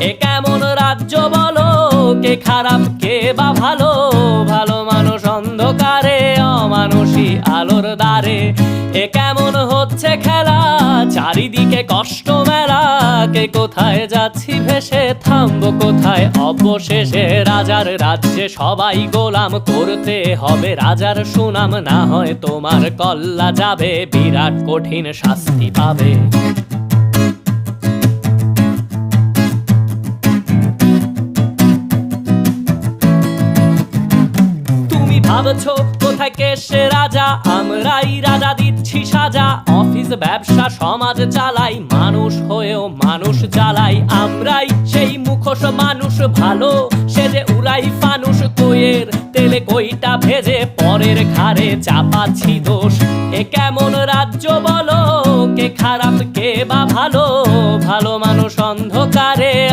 এ কেমন রাজ্য বলো, কে খারাপ কে বা ভালো? ভালো মানুষ অন্ধকারে, অমানুষী আলোর দ্বারে। এ কেমন হচ্ছে খেলা, চারিদিকে কষ্ট মেলা। কে কোথায় যাচ্ছি ভেসে, থামবো কোথায় অবশেষে? রাজার রাজ্যে সবাই গোলাম, করতে হবে রাজার সুনাম। না হয় তোমার কল্লা যাবে, বিরাট কঠিন শাস্তি পাবে। ভাবছো কোথায় কে সে রাজা, আমরাই রাজা দিচ্ছি সাজা। অফিস ব্যবসা সমাজ চালাই, মানুষ হয়েও মানুষ জ্বালাই। আমরাই সেই মুখোশ মানুষ ভালো, সে যে উড়াই ফানুষ। কইয়ের তেলে কইটা ভেজে পরের ঘাড়ে চাপাচ্ছি দোষ। এ কেমন রাজ্য বলো, কে খারাপ কে বা ভালো? ভালো মানুষ অন্ধকারে।